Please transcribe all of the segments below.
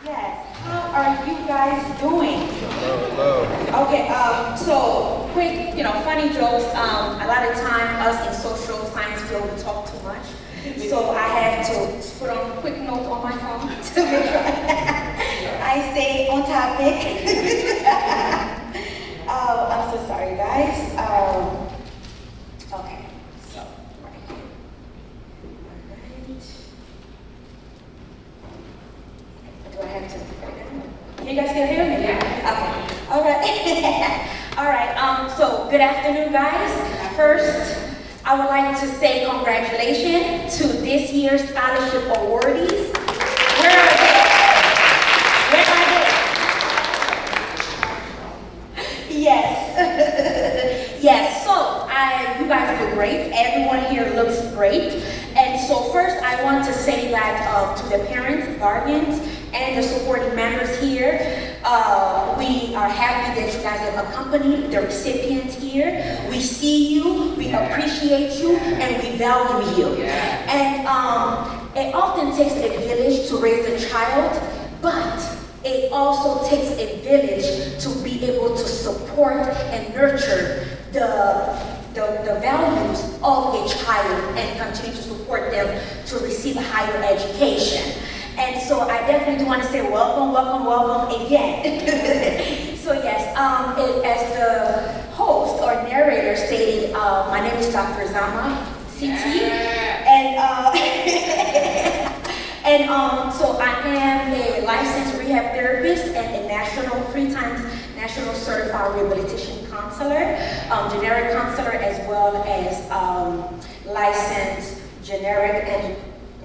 Yes. How are you guys doing? Hello. Okay. So quick, funny jokes. A lot of time, us in social science field, we talk too much. So I have to put on a quick note on my phone to make sure I stay on topic. I'm so sorry, guys. Okay. So right here. Do I have to? Can you guys still hear me? Yeah. Okay. All right. All right. So good afternoon, guys. First, I would like to say congratulations to this year's scholarship awardees. Where are they? Where are they? Yes. Yes. So you guys look great. Everyone here looks great. And so first, I want to say that to the parents, guardians, and the supporting members here, we are happy that you guys have accompanied the recipients here. We see you, we appreciate you, and we value you. And it often takes a village to raise a child, but it also takes a village to be able to support and nurture the values of a child and continue to support them to receive higher education. And so I definitely do want to say welcome, welcome, welcome again. So yes, as the host or narrator stated, my name is Dr. Zama, CT, and so I am a licensed rehab therapist and a 3 times national certified rehabilitation counselor, generic counselor, as well as licensed generic and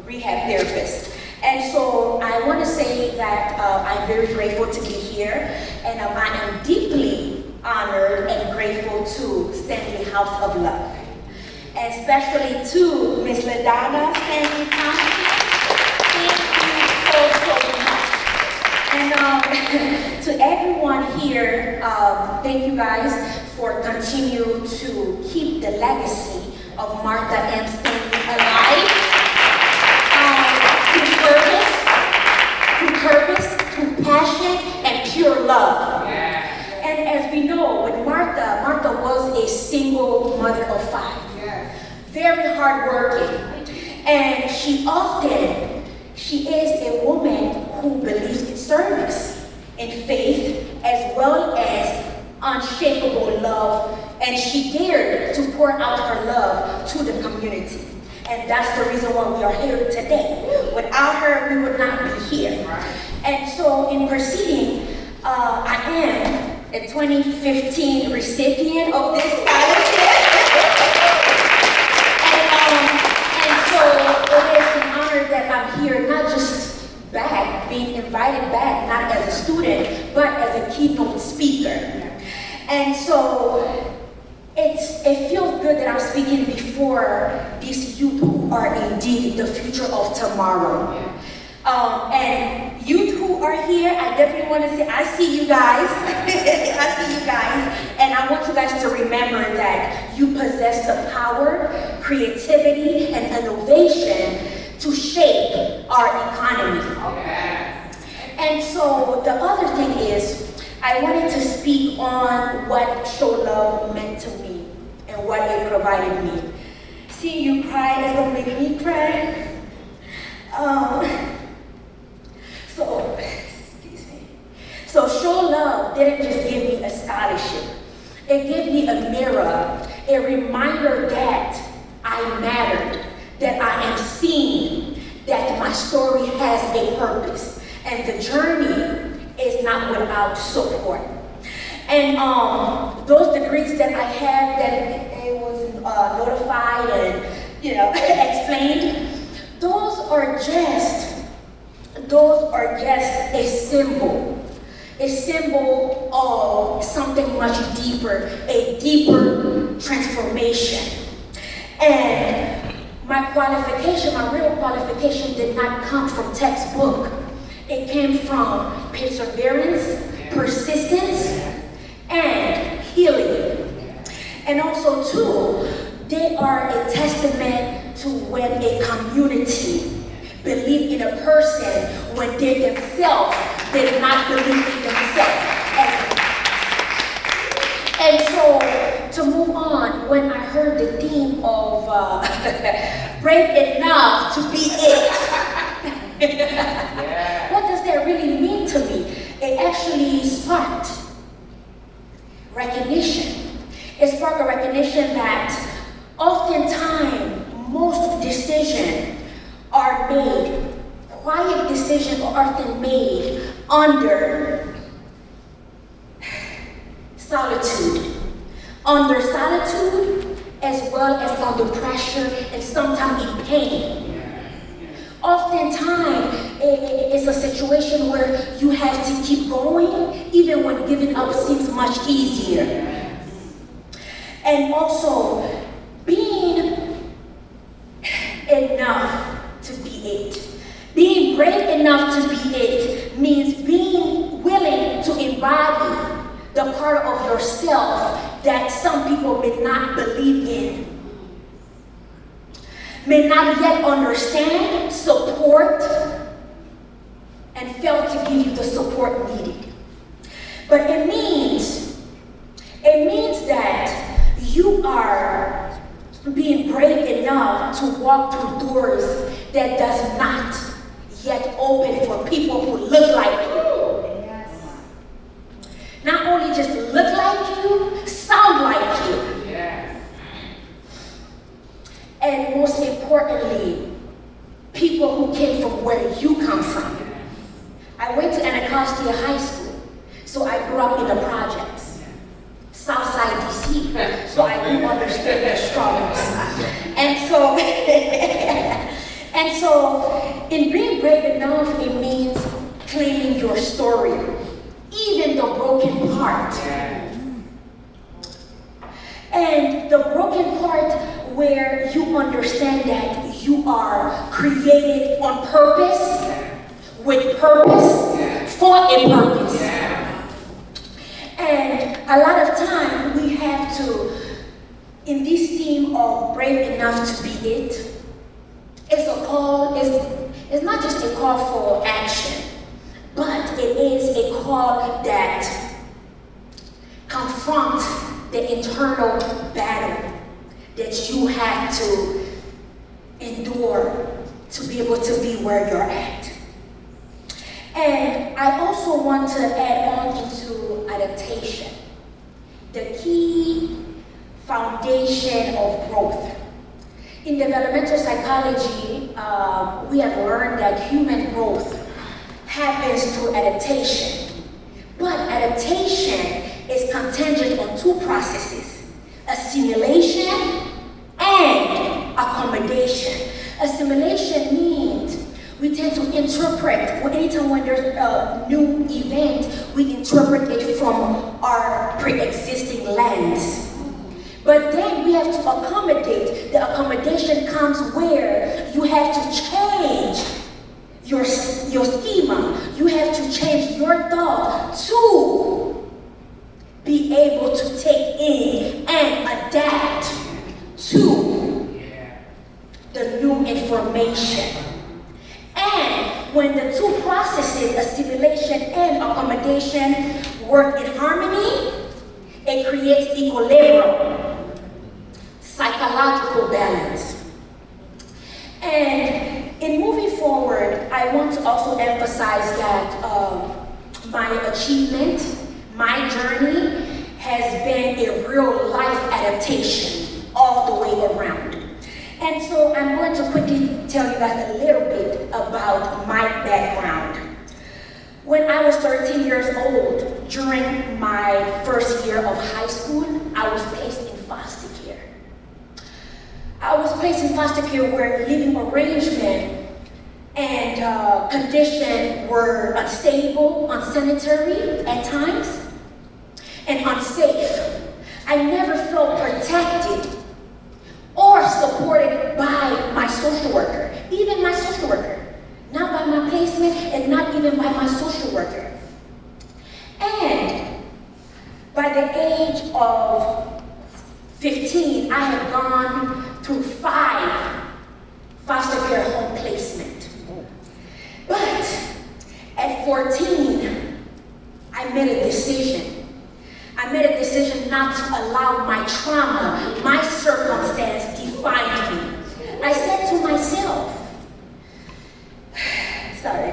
rehab therapist. And so I want to say that I'm very grateful to be here, and I am deeply honored and grateful to Stanley House of Love, and especially to Miss LaDonna Stanley Thompson. Thank you so much. And to everyone here, thank you guys for continuing to keep the legacy of Martha M. Stanley alive. Through purpose, through passion, and pure love. Yeah. And as we know, with Martha was a single mother of 5. Yeah. Very hardworking. And she is a woman who believes in service, in faith, as well as unshakable love. And she dared to pour out her love to the community. And that's the reason why we are here today. Without her, we would not be here. And so in proceeding, I am a 2015 recipient of this scholarship. and so it is an honor that I'm here, not just being invited back, not as a student, but as a keynote speaker. And so it feels good that I'm speaking before these youth who are indeed the future of tomorrow. And youth who are here, I definitely want to say, I see you guys. I see you guys. And I want you guys to remember that you possess the power, creativity, and innovation to shape our economy. And so the other thing is, I wanted to speak on what SHoLOVE meant to me and what it provided me. Seeing you cry is gonna make me cry. So SHoLOVE didn't just give me a scholarship. It gave me a mirror, a reminder that I mattered, that I am seen, that my story has a purpose, and the journey is not without support. And those degrees that I have, that it was notified and explained, those are just a symbol of something much deeper, a deeper transformation. And my real qualification did not come from textbook. It came from perseverance, persistence, and healing. And also, too, they are a testament to when a community believe in a person when they themselves did not believe in themselves. And so, to move on, when I heard the theme of brave enough to be it, what does that really mean to me? It actually sparked recognition. It sparked a recognition that oftentimes most decisions are made, quiet decisions are often made under solitude. Under solitude as well as under pressure and sometimes in pain. Oftentimes, it's a situation where you have to keep going even when giving up seems much easier. And also, being enough to be it. Being brave enough to be it means being willing to embody the part of yourself that some people may not believe in, may not yet understand, support, and fail to give you the support needed. But it means that you are being brave enough to walk through doors that does not yet open for people who look like you. Not only just look like you, sound like you. And most importantly, people who came from where you come from. I went to Anacostia High School, so I grew up in the projects. Southside DC, so I do understand the struggle side. And so, in being brave enough, it means claiming your story, even the broken part. And the broken part where you understand that you are created on purpose, with purpose, for a purpose. And a lot of time we have to, in this theme of brave enough to be it, it's a call, it's not just a call for action, but it is a call that confronts the internal battle that you have to endure to be able to be where you're at. And I also want to add on into adaptation, the key foundation of growth. In developmental psychology, we have learned that human growth happens through adaptation. But adaptation is contingent on two processes: assimilation and accommodation. Assimilation means we tend to interpret, anytime when there's a new event, we interpret it from our pre-existing lens. But then we have to accommodate. The accommodation comes where you have to change your schema. You have to change your thought to be able to take in and adapt to the new information. And when the two processes, assimilation and accommodation, work in harmony, it creates equilibrium, psychological balance. And in moving forward, I want to also emphasize that my achievement, my journey, has been a real life adaptation all the way around. And so I'm going to quickly tell you guys a little bit about my background. When I was 13 years old, during my first year of high school, I was placed in foster care. I was placed in foster care where living arrangement and conditions were unstable, unsanitary at times, and unsafe. I never felt protected or supported by my social worker, even my social worker. Not by my placement and not even by my social worker. And by the age of 15, I had gone through 5 foster care home placement. 14, I made a decision. I made a decision not to allow my trauma, my circumstance define me. I said to myself, sorry.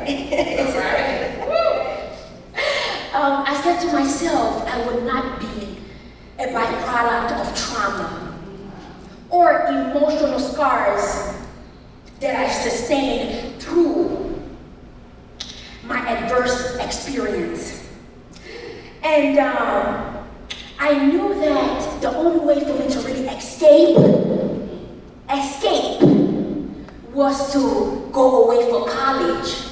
I said to myself, I would not be a byproduct of trauma or emotional scars that I've sustained through my adverse experience. And I knew that the only way for me to really escape was to go away for college.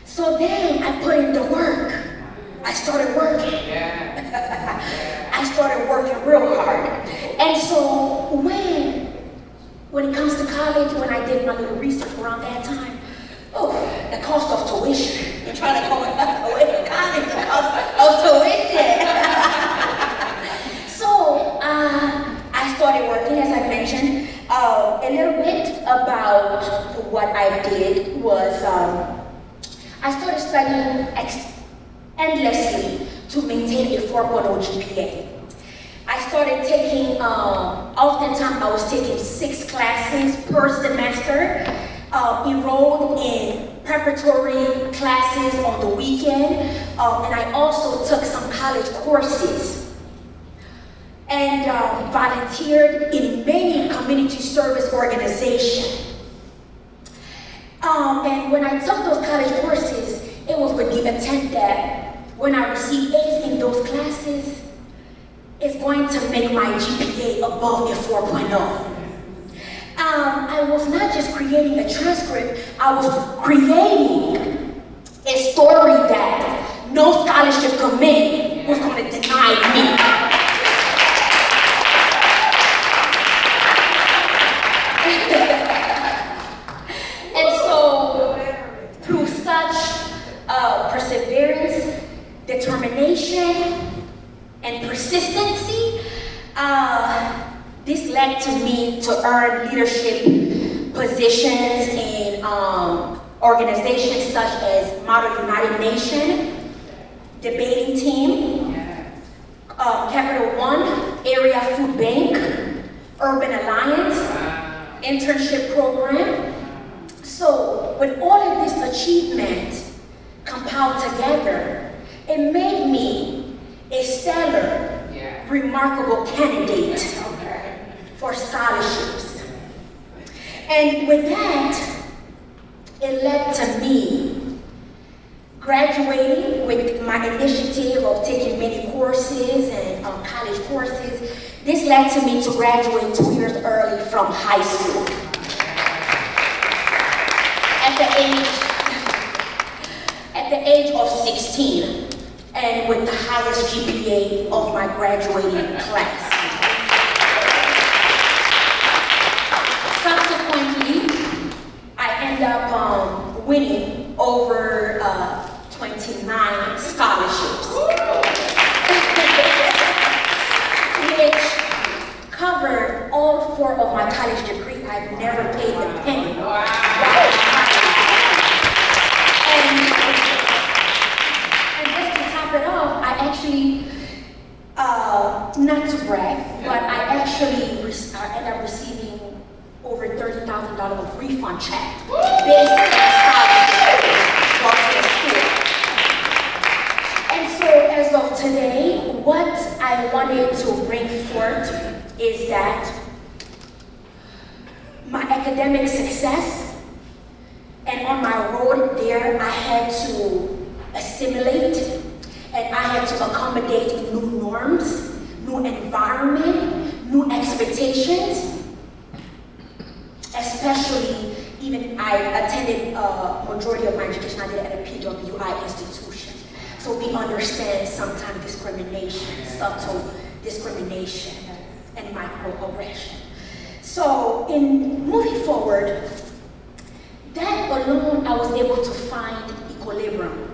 So then I put in the work. I started working. I started working real hard. And so when it comes to college, when I did my little research around that time, the cost of tuition. You're trying to go away from college, the cost of tuition. So I started working, as I mentioned. A little bit about what I did was I started studying endlessly to maintain a 4.0 GPA. I started taking, oftentimes I was taking 6 classes per semester, enrolled in preparatory classes on the weekend, and I also took some college courses and volunteered in many community service organizations. And when I took those college courses, it was with the intent that when I receive A's in those classes, it's going to make my GPA above a 4.0. I was not just creating a transcript, I was creating a story that no scholarship committee was going to deny me. And so, through such perseverance, determination, and persistency, this led to me to earn leadership positions in organizations such as Model United Nation, Debating Team, Capital One, Area Food Bank, Urban Alliance, Internship Program. So with all of this achievement compiled together, it made me a stellar, remarkable candidate for scholarships. And with that, it led to me graduating with my initiative of taking many courses and college courses. This led to me to graduate 2 years early from high school. At the age of 16, and with the highest GPA of my graduating class. Subsequently, I ended up winning over 29 scholarships, which covered all 4 of my college degrees. I've never paid a penny. And just to top it off, I actually, not to brag, but I actually ended up receiving over $30,000 of refund check based on scholarship brought to the school. And so as of today, what I wanted to bring forth is that my academic success, and on my road there, I had to assimilate, and I had to accommodate new norms, new environment, new expectations. Especially, even I attended majority of my education, I did it at a PWI institution. So we understand sometimes discrimination, subtle discrimination, and microaggression. So in moving forward, that alone, I was able to find equilibrium.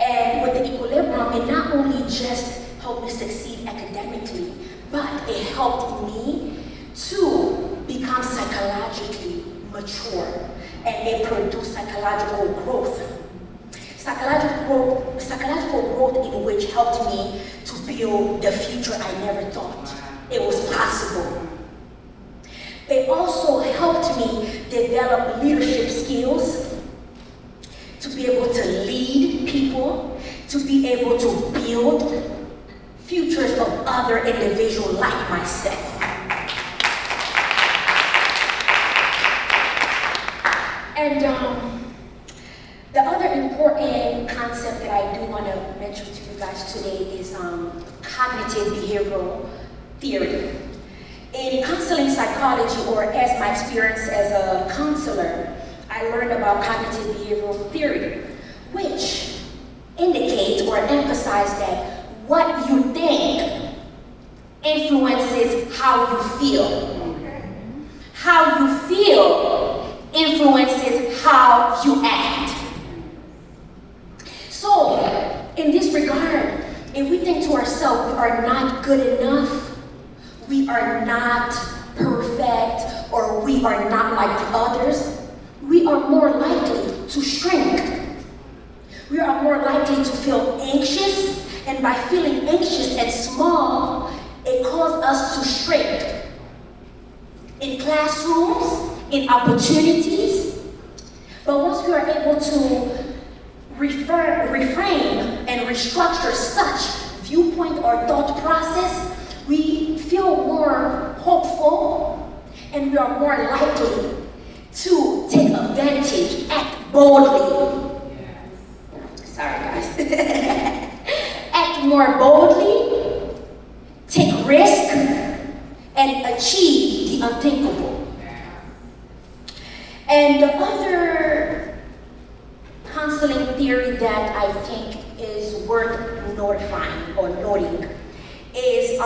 And with the equilibrium, it not only just helped me succeed academically, but it helped me to become psychologically mature, and it produced psychological growth. Psychological psychological growth in which helped me to build the future I never thought it was possible. It also helped me develop leadership skills, to be able to lead people, to be able to build futures of other individuals like myself. And the other important concept that I do want to mention to you guys today is cognitive behavioral theory. In counseling psychology, or as my experience as a counselor, I learned about cognitive behavioral theory, which indicates or emphasizes that what you think influences how you feel. How you feel influences how you act. So, in this regard, if we think to ourselves we are not good enough, we are not perfect, or we are not like the others, we are more likely to shrink. We are more likely to feel anxious, and by feeling anxious and small, it causes us to shrink. In classrooms, in opportunities, but once we are able to reframe and restructure such viewpoint or thought process, we feel more hopeful, and we are more likely to take advantage, act boldly. Sorry guys. Act more boldly, take risk, and achieve the unthinkable. And the other counseling theory that I think is worth notifying or noting is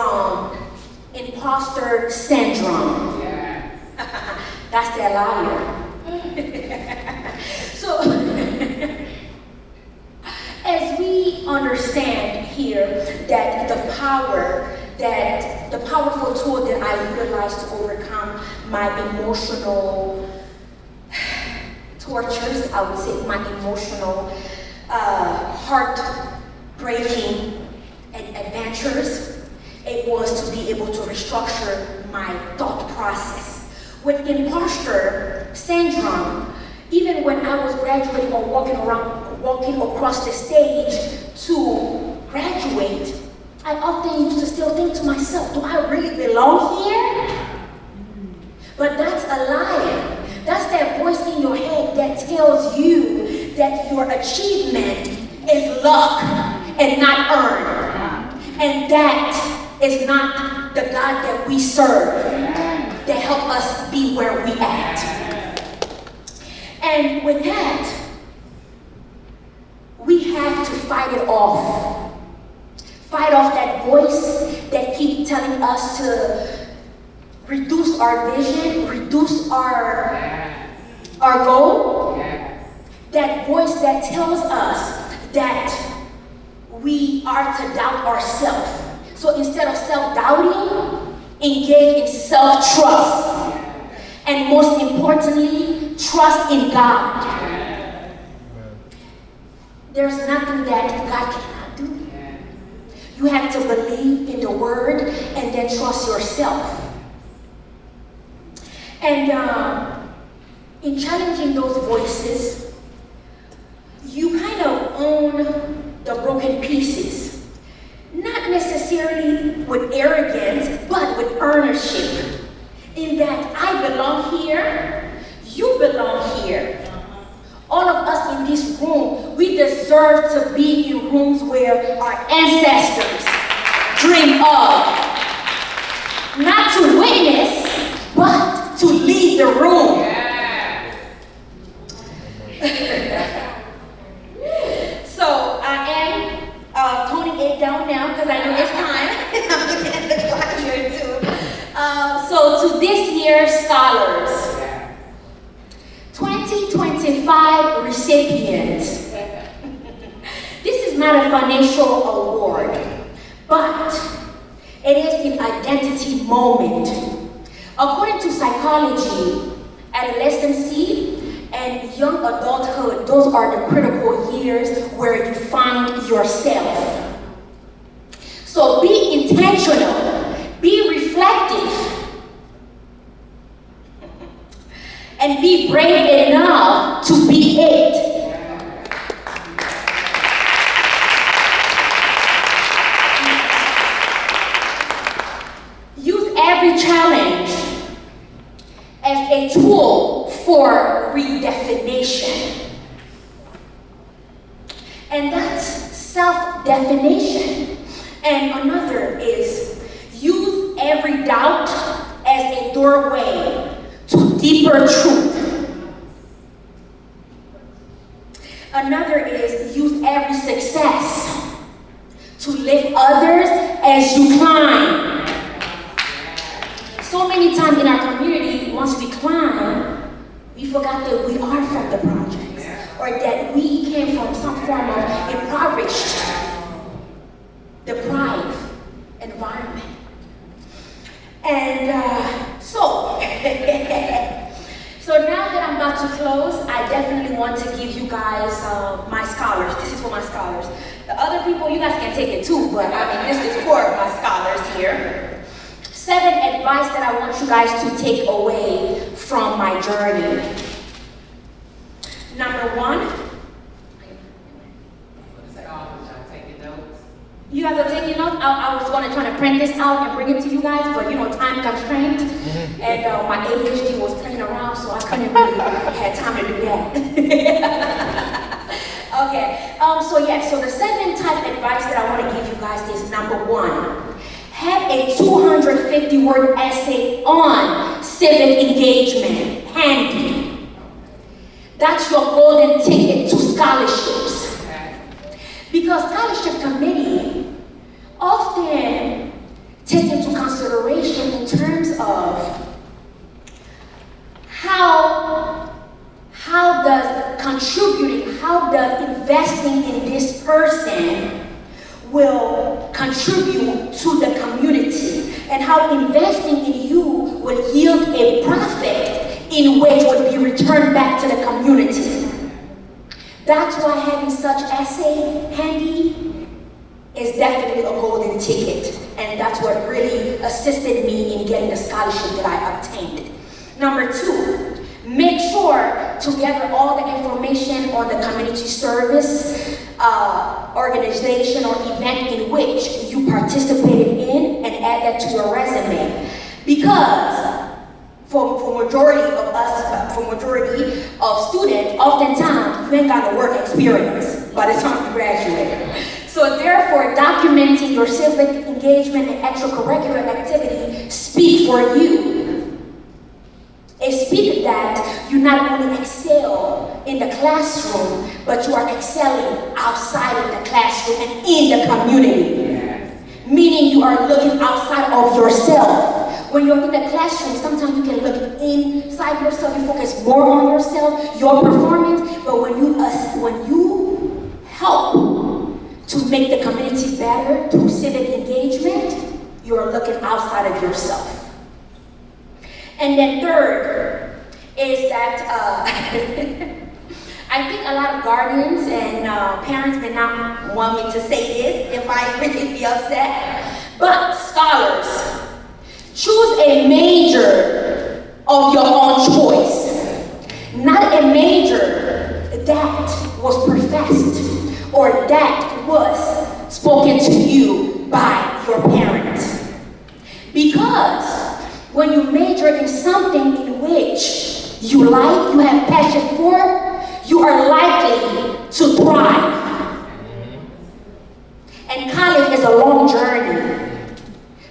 imposter syndrome. That's their liar. So, as we understand here that the powerful tool that I utilize to overcome my emotional tortures, I would say my emotional heart-breaking adventures, it was to be able to restructure my thought process. With imposter syndrome, even when I was graduating or walking across the stage to graduate, I often used to still think to myself, do I really belong here? But that's a lie. That's that voice in your head that tells you that your achievement is luck and not earned. And that is not the God that we serve, that help us be where we at. And with that, we have to fight it off. Fight off that voice that keeps telling us to reduce our vision, reduce our goal. That voice that tells us that we are to doubt ourselves. So instead of self-doubting, engage in self-trust. And most importantly, trust in God. There's nothing that God cannot do. You have to believe in the word and then trust yourself. And in challenging those voices, you kind of own the broken pieces. Not necessarily with arrogance, but with ownership. In that I belong here, you belong here. All of us in this room, we deserve to be in rooms where our ancestors dream of. Not to witness, but to lead the room. So I am toning it down now because I know it's time. I'm looking at the clock here too. So to this year's scholars, 2025 recipients. This is not a financial award, but it is an identity moment. According to psychology, adolescency and and young adulthood, those are the critical years where you find yourself. So be intentional, be reflective, and be brave enough to be it. Use every challenge as a tool for redefinition. And that's self-definition. And another is use every doubt as a doorway to deeper truth. Another is use every success to lift others as you climb. So many times in our community, once we climb, we forgot that we are from the projects, or that we came from some form of impoverished, deprived environment. And so now that I'm about to close, I definitely want to give you guys my scholars. This is for my scholars. The other people, you guys can take it too, but I mean, this is for my scholars here. 7 advice that I want you guys to take away from my journey. Number 1. You guys are taking notes? I was going to try to print this out and bring it to you guys, but you know, time constraint. And my ADHD was playing around, so I couldn't really have time to do that. Okay, so the 7 type advice that I want to give you guys is number 1. Have a 250-word essay on civic engagement handy. That's your golden ticket to scholarships. Because scholarship committee often take into consideration in terms of how does investing in this person will contribute to the community, and how investing in you will yield a profit in which would be returned back to the community. That's why having such essay handy is definitely a golden ticket, and that's what really assisted me in getting the scholarship that I obtained. Number 2, make sure to gather all the information on the community service, organization or event in which you participated in, and add that to your resume. Because for majority of students, oftentimes you ain't got no work experience by the time you graduate. So therefore, documenting your civic engagement and extracurricular activity speak for you. It speaks that you not only excel in the classroom, but you are excelling outside of the classroom and in the community. Yes. Meaning you are looking outside of yourself. When you're in the classroom, sometimes you can look inside yourself, you focus more on yourself, your performance, but when you help to make the community better through civic engagement, you are looking outside of yourself. And then third is that I think a lot of guardians and parents may not want me to say this if I really be upset, but scholars, choose a major of your own choice, not a major that was professed or that was spoken to you by your parents. Because when you major in something in which you like, you have passion for, you are likely to thrive. And college is a long journey.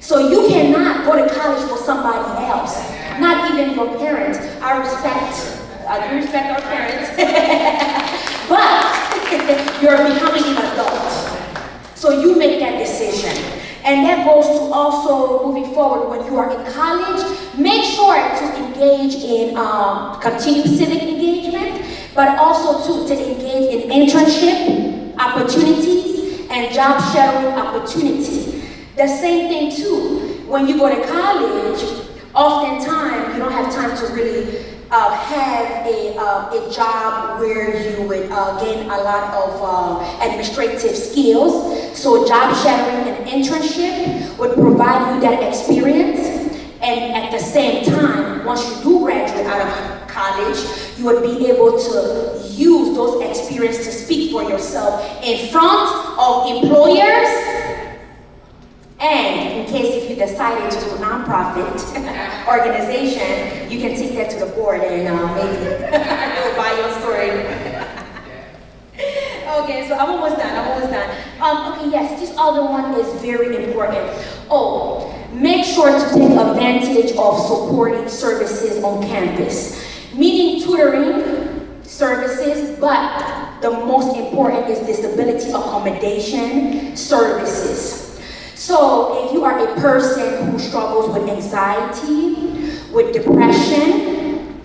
So you cannot go to college for somebody else, not even your parents. I do respect our parents, but you're becoming an adult. So you make that decision. And that goes to also moving forward when you are in college, make sure to engage in continued civic engagement, but also to engage in internship opportunities and job shadowing opportunities. The same thing too, when you go to college, oftentimes you don't have time to really have a job where you would gain a lot of administrative skills. So job shadowing and internship would provide you that experience. And at the same time, once you do graduate out of college, you would be able to use those experiences to speak for yourself in front of employers. And in case if you decided to do a nonprofit organization, you can take that to the board and maybe we'll buy your story. Okay, so I'm almost done. Okay, yes, this other one is very important. Oh, make sure to take advantage of supporting services on campus, meaning tutoring services, but the most important is disability accommodation services. So if you are a person who struggles with anxiety, with depression,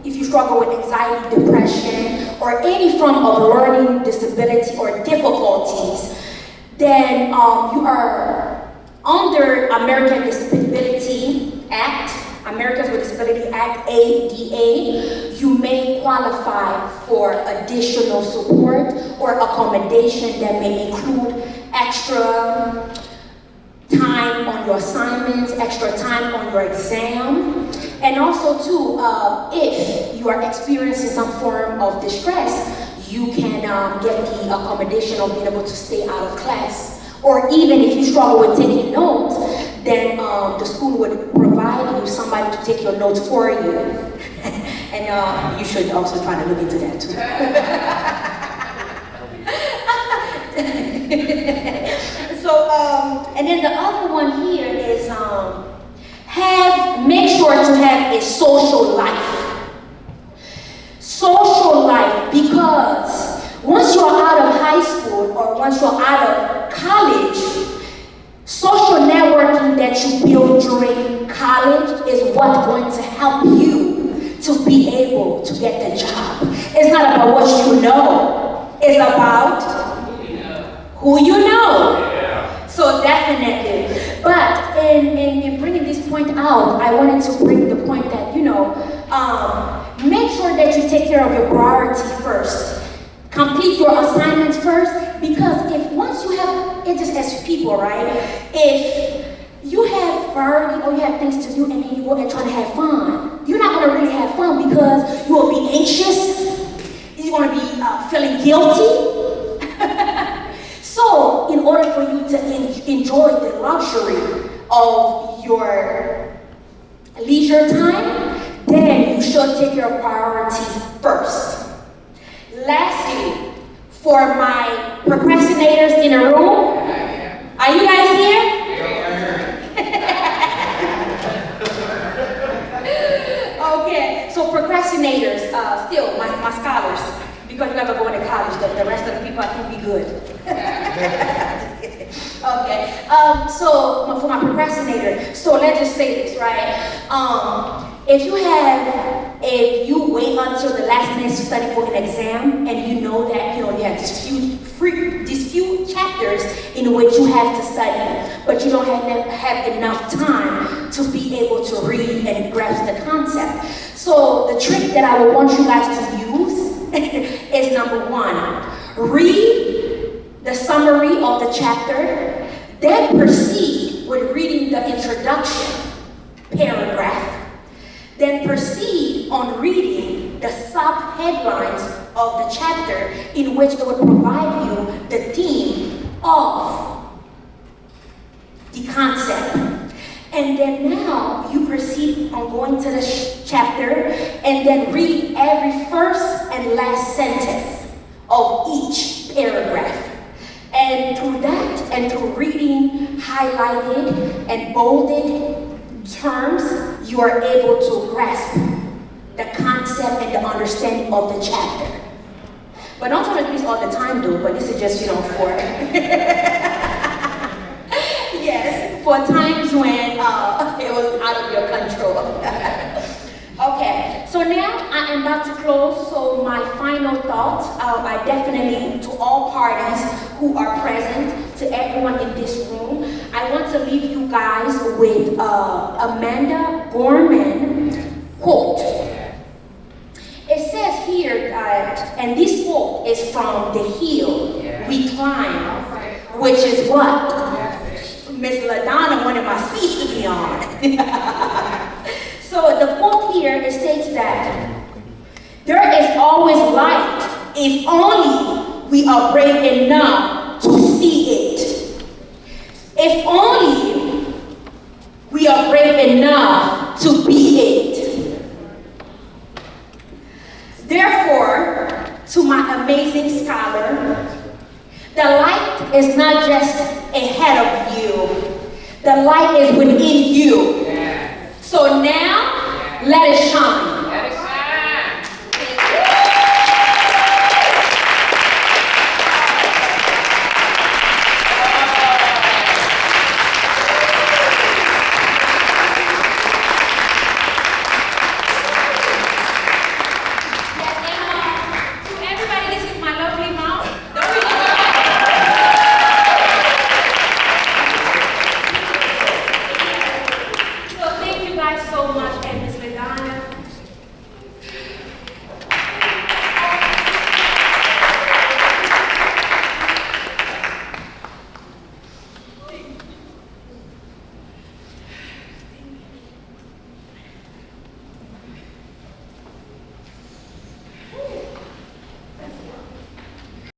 if you struggle with anxiety, depression, or any form of learning disability or difficulties, then you are under American Disability Act, Americans with Disability Act, ADA, you may qualify for additional support or accommodation that may include extra time on your assignments, extra time on your exam, and also too, if you are experiencing some form of distress, you can get the accommodation of being able to stay out of class. Or even if you struggle with taking notes, then the school would provide you somebody to take your notes for you. And you should also try to look into that too. So, and then the other one here is make sure to have a social life. Social life, because once you're out of high school or once you're out of college, social networking that you build during college is what's going to help you to be able to get the job. It's not about what you know, it's about who you know. Yeah. So definitely. But in bringing this point out, I wanted to bring the point that, make sure that you take care of your priority first. Complete your assignments first, because if once you have, it just as people, right? If you have priority or you have things to do and then you go and try to have fun, you're not going to really have fun because you will be anxious, you're going to be feeling guilty. So, in order for you to enjoy the luxury of your leisure time, then you should take your priorities first. Lastly, for my procrastinators in the room, are you guys here? Okay, so procrastinators, still my scholars, because you have to go into college, the rest of the people I think be good. Okay, so for my procrastinator, so let's just say this, right? If you wait until the last minute to study for an exam, and you know that you have these few chapters in which you have to study, but you don't have enough time to be able to read and grasp the concept. So the trick that I would want you guys to use is number one, read the summary of the chapter, then proceed with reading the introduction paragraph, then proceed on reading the sub-headlines of the chapter, in which it would provide you the theme of the concept. And then now you proceed on going to the chapter and then read every first and last sentence of each paragraph. And through that, and through reading highlighted and bolded terms, you are able to grasp the concept and the understanding of the chapter. But don't try to do this all the time, though, but this is just, for yes, for times when it was out of your control. Okay, so now I am about to close, so my final thoughts, I definitely, to all parties who are present, to everyone in this room, I want to leave you guys with Amanda Gorman, quote. It says here that, and this quote is from The Hill We Climb, which is what Miss LaDonna wanted my speech to be on. So the quote here, it states that there is always light if only we are brave enough to see it. If only we are brave enough to be it. Therefore, to my amazing scholar, the light is not just ahead of you. The light is within you. So now, let it shine. So much.